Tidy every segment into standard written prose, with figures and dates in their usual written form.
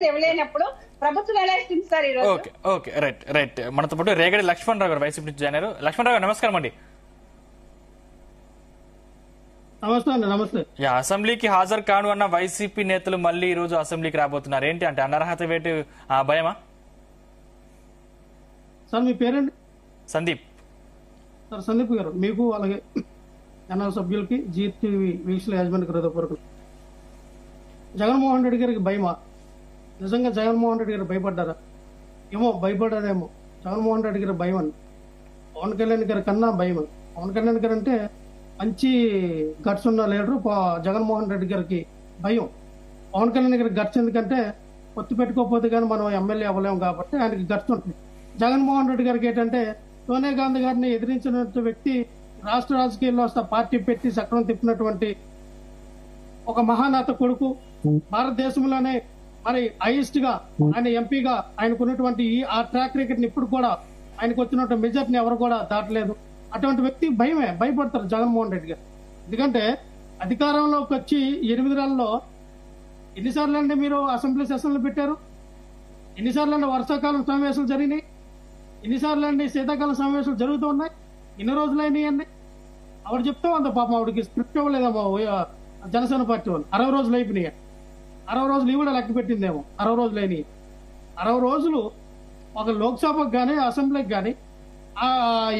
ఇవ్వలేనప్పుడు ప్రభుత్వం ఎలా ఇస్తుంది సార్ ఈ రోజు? ఓకే ఓకే రైట్ రైట్ మనతో పాటు రేగడి లక్ష్మణ్ రావు గారు వైసీపీ నుంచి జాయిన్ అయ్యారు. లక్ష్మణ్ రావు గారు నమస్కారం అండి. నమస్తే అండి. నమస్తే. అసెంబ్లీకి హాజరు కాను అన్న వైసీపీ నేతలు మళ్ళీ ఈ రోజు అసెంబ్లీకి రాబోతున్నారు. ఏంటి అంటే అనర్హత వేటు భయమా? సార్ మీ పేరేంటి? సందీప్. సార్ సందీప్ గారు, మీకు అలాగే ఎన్ఆర్ సభ్యులకి జీటీవీ వీక్షల యాజమాన్యకి హృదయపూర్వకం. జగన్మోహన్ రెడ్డి గారికి భయమా? నిజంగా జగన్మోహన్ రెడ్డి గారు భయపడ్డారా? ఏమో భయపడ్డారేమో. జగన్మోహన్ రెడ్డి గారి భయం అని పవన్ కళ్యాణ్ గారి కన్నా భయం అని. పవన్ కళ్యాణ్ గారు అంటే మంచి గట్స్ ఉన్న లీడరు. జగన్మోహన్ రెడ్డి గారికి భయం. పవన్ కళ్యాణ్ గారికి గట్స్ ఎందుకంటే పొత్తు పెట్టుకోకపోతే కానీ మనం ఎమ్మెల్యే అవ్వలేము కాబట్టి ఆయనకి గట్స్ ఉంటుంది. జగన్మోహన్ రెడ్డి గారికి ఏంటంటే సోనియా గాంధీ గారిని ఎదిరించిన వ్యక్తి, రాష్ట్ర రాజకీయాల్లో పార్టీ పెట్టి చక్రం తిప్పినటువంటి ఒక మహానేత కొడుకు. భారతదేశంలోనే మరి హైయెస్ట్ గా ఆయన ఎంపీగా ఆయనకున్నటువంటి ఆ ట్రాక్ రికార్డ్ ఇప్పుడు కూడా ఆయనకు వచ్చినటువంటి మెజార్టీని ఎవరు కూడా దాటలేదు. అటువంటి వ్యక్తి భయమే, భయపడతారు జగన్మోహన్ రెడ్డి గారు. ఎందుకంటే అధికారంలోకి వచ్చి 8 నెలల్లో ఎన్నిసార్లు అండి మీరు అసెంబ్లీ సెషన్లు పెట్టారు? ఎన్నిసార్లు అండి వర్షాకాలం సమావేశాలు జరిగినాయి? ఎన్నిసార్లు అండి శీతాకాలం సమావేశాలు జరుగుతూ ఉన్నాయి? ఎన్ని రోజులైనాయి అండి? ఆవిడ చెప్తా ఉందా పాపం, ఆవిడకి స్క్రిప్ట్ ఇవ్వలేదమ్మా జనసేన పార్టీ వాళ్ళు. 60 రోజులు అయిపోయినాయి. 60 రోజులు ఇవి కూడా లెక్క పెట్టిందేమో. 60 రోజులు అయినాయి. 60 రోజులు ఒక లోక్సభకు కానీ అసెంబ్లీకి కానీ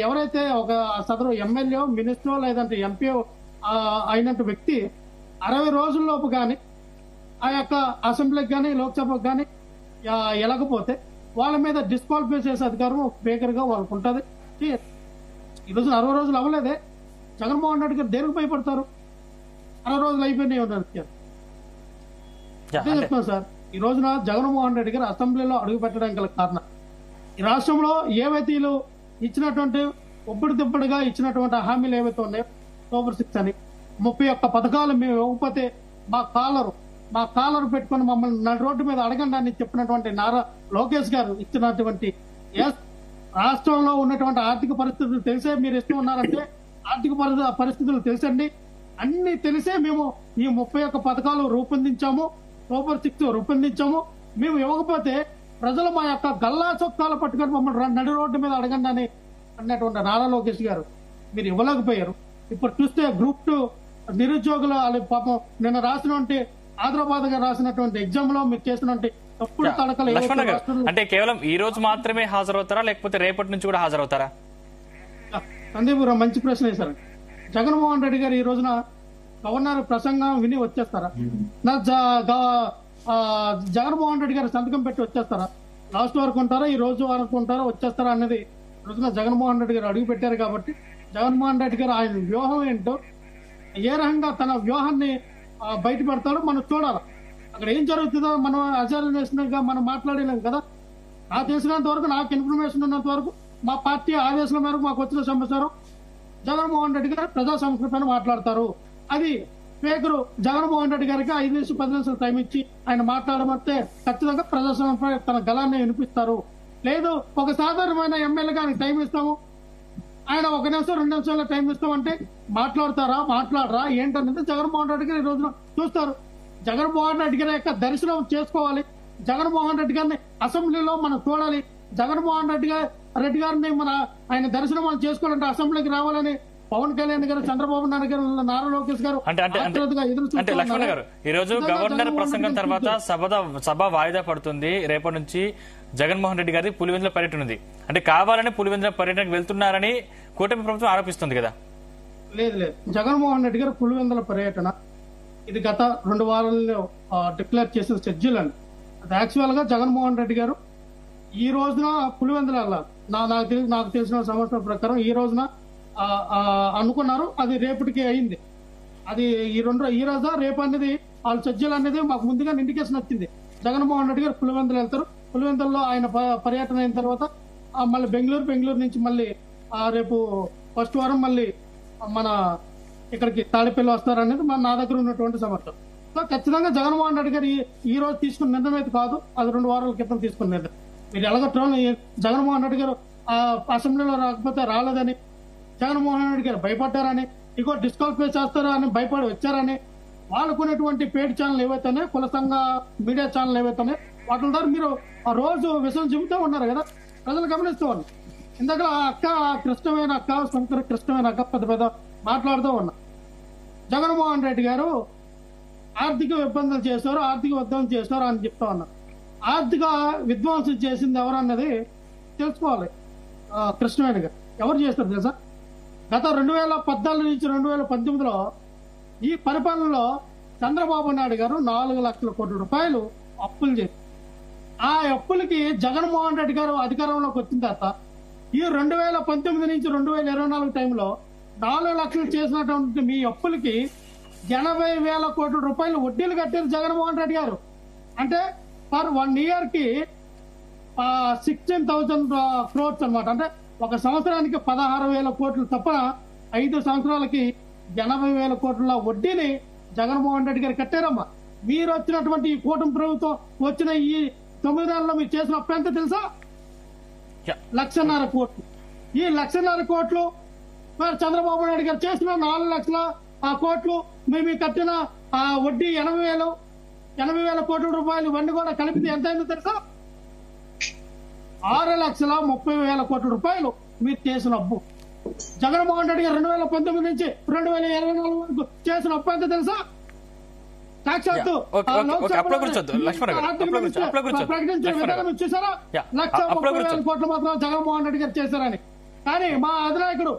ఎవరైతే ఒక సదరు ఎమ్మెల్యే, మినిస్టర్ లేదంటే ఎంపీ అయినట్టు వ్యక్తి 60 రోజుల్లోపు కానీ ఆ యొక్క అసెంబ్లీకి కానీ లోక్సభకు కానీ వెళ్ళకపోతే వాళ్ళ మీద డిస్క్వాలిఫై చేసే అధికారం స్పీకర్ గా వాళ్ళకు ఉంటుంది. ఈరోజు 60 రోజులు అవ్వలేదే. జగన్మోహన్ రెడ్డి గారు దేనికి భయపడతారు? 60 రోజులు అయిపోయినాయి ఉన్నారు. అదే చెప్తున్నాను సార్. ఈ రోజున జగన్మోహన్ రెడ్డి గారు అసెంబ్లీలో అడుగు పెట్టడానికి గల కారణం, ఈ రాష్ట్రంలో ఏవైతే వీళ్ళు ఇచ్చినటువంటి ఒప్పటిదిప్పటిగా ఇచ్చినటువంటి హామీలు ఏవైతే ఉన్నాయో, సూపర్ 6 అని 31 పథకాలు మేము ఇవ్వకపోతే మా కాలరు పెట్టుకుని మమ్మల్ని నడి రోడ్డు మీద అడగండి అని చెప్పినటువంటి నారా లోకేష్ గారు ఇచ్చినటువంటి రాష్ట్రంలో ఉన్నటువంటి ఆర్థిక పరిస్థితులు తెలిసే మీరు ఇస్తూ ఉన్నారంటే, ఆర్థిక పరిస్థితులు తెలుసండి, అన్ని తెలిసే మేము ఈ 31 పథకాలు రూపొందించాము, సూపర్ 6 రూపొందించాము. మేము ఇవ్వకపోతే ప్రజలు మా యొక్క గల్లా చొక్కాలు పట్టుకొని మమ్మల్ని నడి రోడ్డు మీద అడగండి అని అన్నటువంటి నారా లోకేష్ గారు మీరు ఇవ్వలేకపోయారు. ఇప్పుడు చూస్తే గ్రూప్ 2 నిరుద్యోగుల పాపం నిన్న రాసినటువంటి హైదరాబాద్ గా రాసినటువంటి ఎగ్జామ్ లో మీరు చేసినటువంటి తప్పుడు తడకలు. అంటే కేవలం ఈ రోజు మాత్రమే హాజరవుతారా లేకపోతే రేపటి నుంచి కూడా హాజరవుతారా? సందీప్ గారు మంచి ప్రశ్న వేశారు. జగన్మోహన్ రెడ్డి గారు ఈ రోజున గవర్నర్ ప్రసంగం విని వచ్చేస్తారా? జగన్మోహన్ రెడ్డి గారు సంతకం పెట్టి వచ్చేస్తారా? లాస్ట్ వరకు ఉంటారా, ఈ రోజు వరకు ఉంటారా, వచ్చేస్తారా అనేది రోజున జగన్మోహన్ రెడ్డి గారు అడుగు పెట్టారు. కాబట్టి జగన్మోహన్ రెడ్డి గారు ఆయన వ్యూహం ఏంటో, ఏ రకంగా తన వ్యూహాన్ని బయట పెడతాడో మనం చూడాలి. అక్కడ ఏం జరుగుతుందో మనం అజర్వేషన్గా మనం మాట్లాడలేం కదా. నాకు తెలిసినంత వరకు, నాకు ఇన్ఫర్మేషన్ ఉన్నంత వరకు మా పార్టీ ఆదేశాల మేరకు మాకు వచ్చిన సమాచారం జగన్మోహన్ రెడ్డి గారు ప్రజా సమస్యల పైన మాట్లాడతారు. అది స్పీకర్ జగన్మోహన్ రెడ్డి గారికి 5 నుంచి 10 నిమిషాలు టైం ఇచ్చి ఆయన మాట్లాడమంటే ఖచ్చితంగా ప్రజా సమస్య తన గలాన్ని వినిపిస్తారు. లేదు ఒక సాధారణమైన ఎమ్మెల్యేగా ఆయనకు టైం ఇస్తాము, ఆయన 1 నిమిషం 2 నిమిషాల టైం ఇస్తామంటే మాట్లాడరా ఏంటనేది జగన్మోహన్ రెడ్డి గారు ఈ రోజున చూస్తారు. జగన్మోహన్ రెడ్డి గారి యొక్క దర్శనం చేసుకోవాలి. జగన్మోహన్ రెడ్డి గారిని అసెంబ్లీలో మనం చూడాలి. జగన్మోహన్ రెడ్డి గారిని ఆయన దర్శనం మనం చేసుకోవాలంటే అసెంబ్లీకి రావాలని పవన్ కళ్యాణ్ గారు, చంద్రబాబు నాయుడు గారు, నారా లోకేష్ గారు అంటే లక్ష్మణ్ గారు, ఈ రోజు గవర్నర్ ప్రసంగం తర్వాత సభ వాయిదా పడుతుంది. రేపటి నుంచి జగన్మోహన్ రెడ్డి గారి పులివెందుల పర్యటన ఉంది. అంటే కావాలని పులివెందుల పర్యటనకు వెళ్తున్నారని కూటమి ప్రభుత్వం ఆరోపిస్తుంది కదా? లేదు, జగన్మోహన్ రెడ్డి గారు పులివెందుల పర్యటన ఇది గత 2 వారాల్లో డిక్లేర్ చేసిన షెడ్యూల్ అండి. అది యాక్చువల్ గా జగన్మోహన్ రెడ్డి గారు ఈ రోజున పులివెందుల వెళ్ళాలి. నాకు తెలిసిన సమాచారం ప్రకారం ఈ రోజున అనుకున్నారు. అది రేపటికి అయింది. అది ఈ రోజా రేపు అనేది వాళ్ళ షెడ్యూల్ అనేది మాకు ముందుగా ఇండికేషన్ వచ్చింది. జగన్మోహన్ రెడ్డి గారు పులివెందులు వెళ్తారు. పులివెందుల్లో ఆయన పర్యటన అయిన తర్వాత మళ్ళీ బెంగళూరు నుంచి మళ్ళీ రేపు ఫస్ట్ వారం మళ్ళీ మన ఇక్కడికి తాడేపల్లి వస్తారనేది నా దగ్గర ఉన్నటువంటి సమాచారం. సో ఖచ్చితంగా జగన్మోహన్ రెడ్డి గారు ఈ రోజు తీసుకున్న నిర్ణయం అయితే కాదు, అది 2 వారాల క్రితం తీసుకున్న నిర్ణయం. మీరు ఎలాగో జగన్మోహన్ రెడ్డి గారు అసెంబ్లీలో రాకపోతే రాలేదని, జగన్మోహన్ రెడ్డి గారు భయపడ్డారని, ఇగో డిస్క్వాలిఫై చేస్తారా అని భయపడి వచ్చారని, వాళ్ళకున్నటువంటి పేడ్ ఛానల్ ఏవైతేనే, కుల సంఘ మీడియా ఛానల్ ఏవైతేనే వాటి ద్వారా మీరు ఆ రోజు విషయం చెబుతూ ఉన్నారు కదా, ప్రజలు గమనిస్తూ ఉన్నారు. ఇందాక అక్క కృష్ణమైన అక్క, శంకర కృష్ణమైన అక్క పెద్ద పెద్ద మాట్లాడుతూ ఉన్నా. జగన్మోహన్ రెడ్డి గారు ఆర్థిక ఇబ్బందులు చేశారు, ఆర్థిక విధ్వంసం చేశారు అని చెప్తా ఉన్నారు. ఆర్థిక విధ్వంసం చేసింది ఎవరన్నది తెలుసుకోవాలి. కృష్ణవేణి గారు ఎవరు చేస్తారు తెలుసా? గత 2014 నుంచి 2019లో ఈ పరిపాలనలో చంద్రబాబు నాయుడు గారు 4 లక్షల కోట్ల రూపాయలు అప్పులు చేశారు. ఆ అప్పులకి జగన్మోహన్ రెడ్డి గారు అధికారంలోకి వచ్చిన తర్వాత ఈ 2019 నుంచి 2024 టైంలో 4 లక్షలు చేసినటువంటి మీ అప్పులకి 80,000 కోట్ల రూపాయలు వడ్డీలు కట్టారు జగన్మోహన్ రెడ్డి గారు. అంటే పర్ 1 year కి 16,000 crores అనమాట. అంటే ఒక సంవత్సరానికి 16,000 కోట్లు తప్ప 5 సంవత్సరాలకి 80,000 కోట్ల వడ్డీని జగన్మోహన్ రెడ్డి గారు కట్టారమ్మా. మీరు వచ్చినటువంటి ఈ కూటమి ప్రభుత్వం వచ్చిన ఈ 9 నెలల్లో మీరు చేసిన అప్పు ఎంత తెలుసా? 1,50,000 కోట్లు. ఈ 1,50,000 కోట్లు మరి చంద్రబాబు నాయుడు గారు చేసిన 4 లక్షల కోట్లు మేము కట్టిన వడ్డీ 80,000 కోట్ల రూపాయలు ఇవన్నీ కూడా కలిపితే ఎంత అయిందో తెలుసా? 6,30,000 కోట్ల రూపాయలు మీరు చేసిన అప్పు. జగన్మోహన్ రెడ్డి గారు 2019 నుంచి 2024 వరకు చేసిన అప్పు ఎంత తెలుసా? సాక్షాత్తు ప్రకటించిన విధానం చూసారా? 1,30,000 కోట్లు మాత్రం జగన్మోహన్ రెడ్డి గారు చేశారని. కానీ మా అధినాయకుడు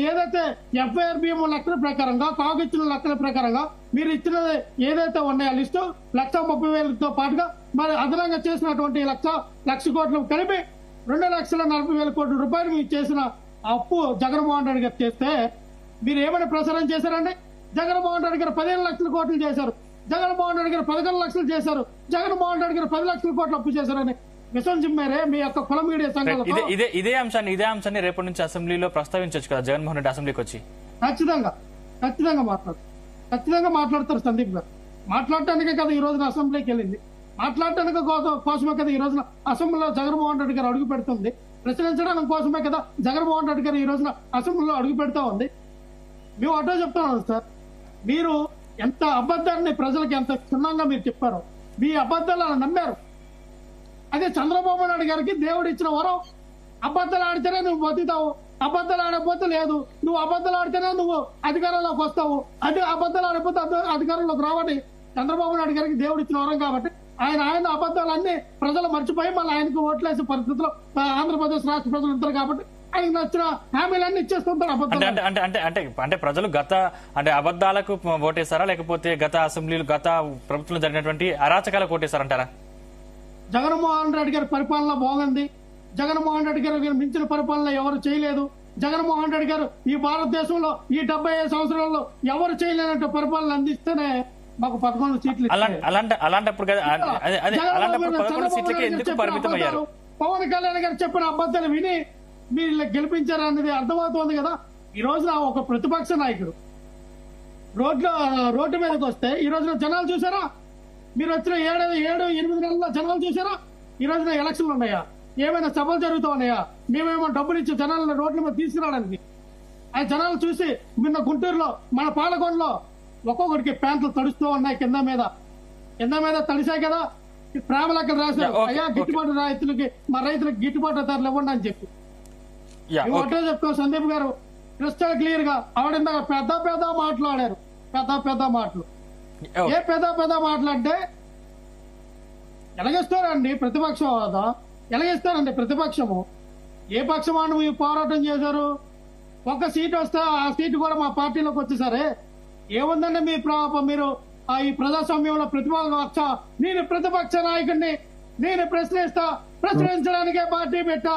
ఏదైతే FIRBM లెక్కల ప్రకారంగా, కాగు ఇచ్చిన లెక్కల ప్రకారంగా మీరు ఇచ్చిన ఏదైతే ఉన్నాయో లిస్టు 1,30,000తో పాటుగా మరి అదనంగా చేసినటువంటి 1,00,000 కోట్లు కలిపి 2,40,000 కోట్ల రూపాయలు మీరు చేసిన అప్పు జగన్మోహన్ రెడ్డి గారు చేస్తే మీరు ఏమైనా ప్రచారం చేశారండి? జగన్మోహన్ రెడ్డి గారు 15 లక్షల కోట్లు చేశారు, జగన్మోహన్ రెడ్డి గారు 11 లక్షలు చేశారు, జగన్మోహన్ రెడ్డి గారు 10 లక్షల కోట్లు అప్పు చేశారని విషయం చెప్పారే మీ యొక్క కుల మీడియా సంఘాలు. ఇదే అంశాన్ని రేపటి నుంచి అసెంబ్లీలో ప్రస్తావించవచ్చు కదా జగన్మోహన్ రెడ్డి అసెంబ్లీకి వచ్చి. ఖచ్చితంగా మాట్లాడతారు సందీప్ గారు. మాట్లాడటానికే కదా ఈ రోజున అసెంబ్లీకి వెళ్ళింది, మాట్లాడటానికి కోసమే కదా ఈ రోజున అసెంబ్లీలో జగన్మోహన్ రెడ్డి గారు అడుగు పెడుతుంది, ప్రశ్నించడానికి కోసమే కదా జగన్మోహన్ రెడ్డి గారు ఈ రోజున అసెంబ్లీలో అడుగు పెడతా ఉంది. మేము అటో చెప్తున్నాం సార్, మీరు ఎంత అబద్ధాన్ని ప్రజలకు ఎంత క్షుణ్ణంగా మీరు చెప్పారో, మీ అబద్ధాలు నమ్మారు. అదే చంద్రబాబు నాయుడు గారికి దేవుడు ఇచ్చిన వరం, అబద్ధాలు ఆడితేనే నువ్వు బతుకుతావు, అబద్ధాలు ఆడకపోతే లేదు, నువ్వు అబద్ధాలు ఆడితేనే నువ్వు అధికారంలోకి వస్తావు, అదే అబద్ధాలు ఆడకపోతే అధికారంలోకి రావని చంద్రబాబు నాయుడు గారికి దేవుడు ఇచ్చిన వరం కాబట్టి ఆయన అబద్ధాలన్నీ ప్రజలు మర్చిపోయి మళ్ళీ ఆయనకు ఓట్లేసే పరిస్థితిలో ఆంధ్రప్రదేశ్ రాష్ట్ర ప్రజలు ఉంటారు కాబట్టి ఆయనకు నచ్చిన హామీలన్నీ ఇచ్చేస్తుంటారు. అంటే ప్రజలు అబద్ధాలకు ఓటేశారా లేకపోతే గత అసెంబ్లీలు గత ప్రభుత్వంలో జరిగినటువంటి అరాచకాలకు ఓటేశారంటారా? జగన్మోహన్ రెడ్డి గారి పరిపాలన బాగుంది, జగన్మోహన్ రెడ్డి గారు మించిన పరిపాలన ఎవరు చేయలేదు, జగన్మోహన్ రెడ్డి గారు ఈ భారతదేశంలో ఈ 75 సంవత్సరాల్లో ఎవరు చేయలేనట్టు పరిపాలన అందిస్తేనే మాకు 11 సీట్లు. పవన్ కళ్యాణ్ గారు చెప్పిన అబద్ధాలు విని మీరు గెలిపించారనేది అర్థమవుతోంది కదా. ఈ రోజున ఒక ప్రతిపక్ష నాయకుడు రోడ్డు మీదకి వస్తే ఈ రోజున జనాలు చూసారా? మీరు వచ్చిన 7-8 నెలల్లో జనాలు చూసారా? ఈ రోజున ఎలక్షన్లు ఉన్నాయా? ఏమైనా సభలు జరుగుతూ ఉన్నాయా? మేమేమో డబ్బులు ఇచ్చి జనాలను రోడ్ల మీద తీసుకురావడానికి. ఆ జనాలు చూసి నిన్న గుంటూరులో మన పాలకొండలో ఒక్కొక్కరికి ప్యాంట్లు తడుస్తూ ఉన్నాయి, కింద మీద తడిసాయి కదా. ప్రేమ లెక్కలు రాశారు, అయ్యా గిట్టుబాటు మా రైతులకు గిట్టుబాటు ధరలు ఇవ్వండి అని చెప్పి ఒకటే చెప్తాం. సందీప్ గారు క్రిస్టల్ క్లియర్ గా ఆవిడ పెద్ద మాట్లాడారు, పెద్ద మాటలు. ఏ పెద్ద మాటలంటే ఎలాగేస్తారండి ప్రతిపక్షం హోదా? ఎలాగేస్తారండి ప్రతిపక్షము? ఏ పక్షమాను మీరు పోరాటం చేశారు? ఒక్క సీటు వస్తే ఆ సీటు కూడా మా పార్టీలోకి వచ్చేసరే ఏముందండి మీరు ఈ ప్రజాస్వామ్యంలో ప్రతిపక్ష నేను ప్రతిపక్ష నాయకుడిని, నేను ప్రశ్నించడానికే పార్టీ పెట్టా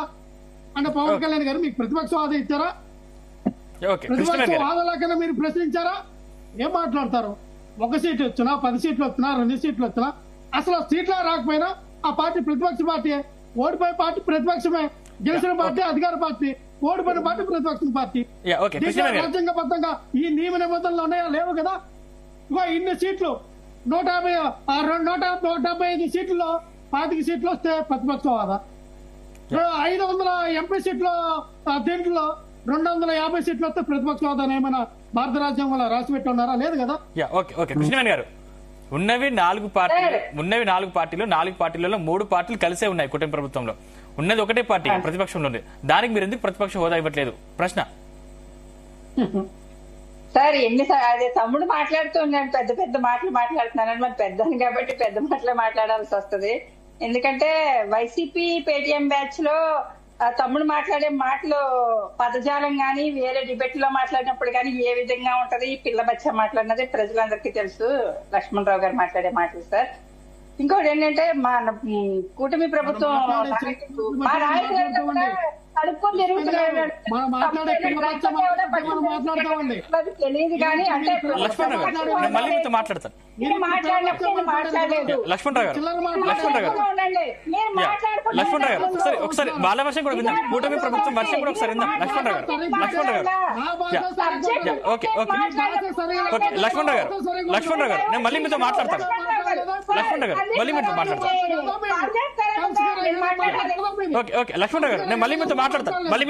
అంటే పవన్ కళ్యాణ్ గారు మీకు ప్రతిపక్ష హోదా ఇచ్చారా? ప్రతిపక్ష హోదా కన్నా మీరు ప్రశ్నించారా? ఏం మాట్లాడతారు? 1 సీటు వచ్చినా, 10 సీట్లు వచ్చినా, 2 సీట్లు వచ్చినా అసలు సీట్లా రాకపోయినా ఆ పార్టీ ప్రతిపక్ష పార్టీ. ఓడిపోయే పార్టీ ప్రతిపక్షమే, గెలిచిన పార్టీ అధికార పార్టీ, ఓడిపోయిన పార్టీ ప్రతిపక్ష పార్టీ. రాజ్యాంగబద్ధంగా ఈ నియమ నిబంధనలు ఉన్నాయా? లేవు కదా. ఇగో ఇన్ని సీట్లు 175 సీట్లలో 25 సీట్లు వస్తే ప్రతిపక్ష హోదా, 500 ఎంపీ సీట్లు దీంట్లో 250 సీట్లు వస్తే ప్రతిపక్ష హోదా ఏమైనా భారత రాజ్యాంగంలో రాసి పెట్టి ఉన్నారా? లేదు కదా. కృష్ణవేణి గారు ఉన్నవి 4 పార్టీలు, నాలుగు పార్టీలలో 3 పార్టీలు కలిసే ఉన్నాయి కూటమి ప్రభుత్వంలో. ఉన్నది ఒకటే పార్టీ ప్రతిపక్షంలో ఉంది. దానికి మీరు ఎందుకు ప్రతిపక్ష హోదా ఇవ్వట్లేదు ప్రశ్న. సార్ అదే తమ్ముడు మాట్లాడుతూ ఉన్నాను, పెద్ద పెద్ద మాటలు మాట్లాడుతున్నానని. మరి పెద్దని కాబట్టి పెద్ద మాటలే మాట్లాడాల్సి వస్తుంది. ఎందుకంటే వైసీపీ పేటీఎం బ్యాచ్ లో తమ్ముడు మాట్లాడే మాటలు పదజాలం గాని వేరే డిబేట్ లో మాట్లాడినప్పుడు కానీ ఏ విధంగా ఉంటది, పిల్ల బచ్చ మాట్లాడినది ప్రజలందరికీ తెలుసు. లక్ష్మణరావు గారు మాట్లాడే మాటలు సార్. ఇంకోటి ఏంటంటే మా కూటమి ప్రభుత్వం మా నాయకులంతా కూడా కడుక్కొని తిరుగుతున్నాడు. తెలియదు కానీ అంటే మళ్ళీ మీతో మాట్లాడతాను. మాట్లాడినప్పుడు మాట్లాడలేదు. లక్ష్మణరావు గారు ఒకసారి వాళ్ళ వర్షం కూడా విందాం. కూటమి ప్రభుత్వం వర్షం కూడా ఒకసారి విందాం. లక్ష్మణరావు గారు ఓకే లక్ష్మణరావు గారు నేను మళ్ళీ మీతో మాట్లాడతాను. లక్ష్మణరావు గారు మళ్ళీ మీతో మాట్లాడతాను. ఓకే లక్ష్మణరావు గారు నేను మళ్ళీ మీతో మాట్లాడతాను.